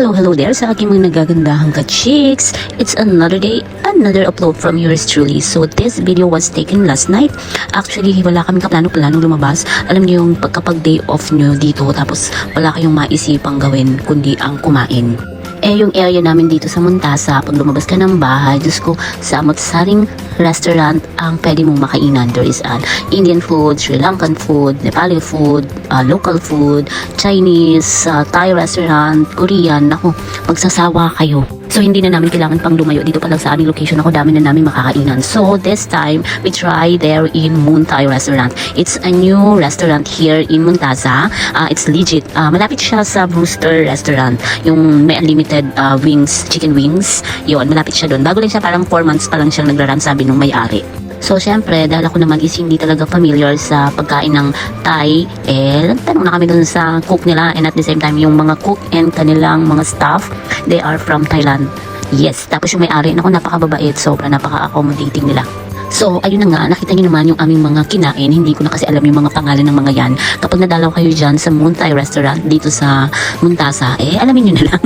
Hello there sa aking mga nagagandahang ka-chicks. It's another day, another upload from yours truly. So this video was taken last night. Actually, wala kaming kaplano-plano lumabas. Alam niyo yung pagkapag day off nyo dito, tapos wala kayong maisipang gawin kundi ang kumain. Yung area namin dito sa Montasa, pag lumabas ka ng bahay, Diyos ko, sa amot-saring restaurant ang pwede mong makainan. There is Indian food, Sri Lankan food, Nepali food, local food, Chinese, Thai restaurant, Korean. Naku, magsasawa kayo. So, hindi na namin kailangan pang lumayo. Dito pa lang sa aming location ako, dami na namin makakainan. So, this time, we try there in Moon Thai restaurant. It's a new restaurant here in Montasa. It's legit. Malapit siya sa Brewster restaurant. Yung may unlimited wings, chicken wings. Yun, malapit siya doon. Bago lang siya, parang 4 months pa lang siyang nagraran, sabi nung may-ari. So, syempre, dahil ako naman is hindi talaga familiar sa pagkain ng Thai, tanong na kami dun sa cook nila, and at the same time, yung mga cook and kanilang mga staff, they are from Thailand. Yes, tapos yung may-ari, naku, napakababait, sobra napaka-accommodating nila. So, ayun na nga, nakita niyo naman yung aming mga kinain. Hindi ko na kasi alam yung mga pangalan ng mga yan. Kapag nadalaw kayo dyan sa Moon Thai restaurant dito sa Montasa, alamin niyo na lang.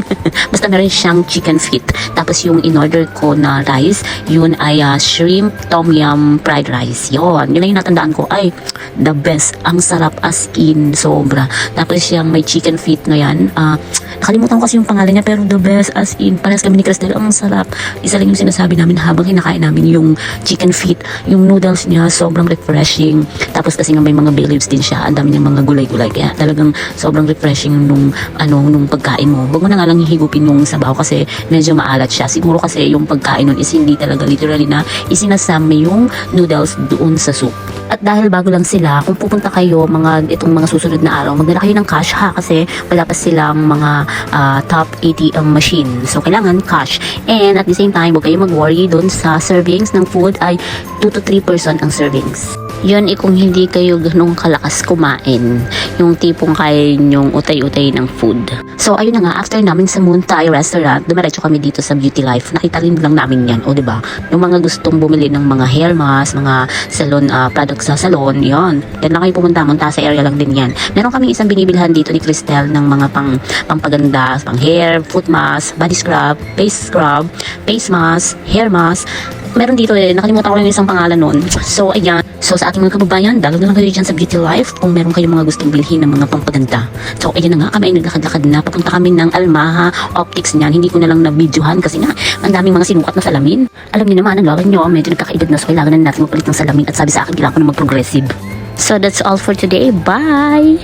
Basta meron siyang chicken feet. Tapos yung in-order ko na rice, yun ay shrimp tom yum fried rice. Yun lang yung natandaan ko. Ay, the best. Ang sarap as in, sobra. Tapos yung may chicken feet na yan. Nakalimutan ko kasi yung pangalan niya, pero the best as in. Parehas kami ni Cristel, ang sarap. Isa lang yung sinasabi namin habang kinakain namin yung chicken feet. Yung noodles niya, sobrang refreshing. Tapos kasi nga may mga bay leaves din siya. Ang dami niyang mga gulay-gulay. Kaya talagang sobrang refreshing nung pagkain mo. Huwag mo na nga lang hihigupin nung sabaw kasi medyo maalat siya. Siguro kasi yung pagkain nun is hindi talaga literally na isinasama yung noodles doon sa soup. At dahil bago lang sila, kung pupunta kayo itong mga susunod na araw, magdala kayo ng cash ha, kasi wala pa silang mga top ATM machine. So, kailangan cash. And at the same time, huwag kayo mag-worry doon sa servings ng food ay 2 to 3% ang servings. Yun kung hindi kayo ganong kalakas kumain. Yung tipong kaya nyong utay-utay ng food. So, ayun na nga, after namin sa Moon Thai restaurant, dumiretso kami dito sa Beauty Life. Nakita rin lang namin yan, diba? Yung mga gustong bumili ng mga hair mask, mga salon, products sa salon, yun. Yan lang kayo pumunta, Montasa area lang din yan. Meron kami isang binibilhan dito ni Cristel ng mga pampaganda, pang hair, foot mask, body scrub, face mask, hair mask. Meron dito nakalimutan ko lang yung isang pangalan nun. So, ayan. So, sa ating mga kababayan, dalo na lang kayo dyan sa Beauty Life kung meron kayong mga gustong bilhin ng mga pampaganda. So, ayan na nga, kami ay naglakad-lakad na. Papunta kami ng Almaha Optics niyan. Hindi ko na lang na-videohan kasi nga, ang daming mga sinukat na salamin. Alam niyo naman, ang gawin nyo, medyo nagkakaedad na, so kailangan na natin magpalit ng salamin. At sabi sa akin, kailangan ko na mag-progressive. So, that's all for today. Bye!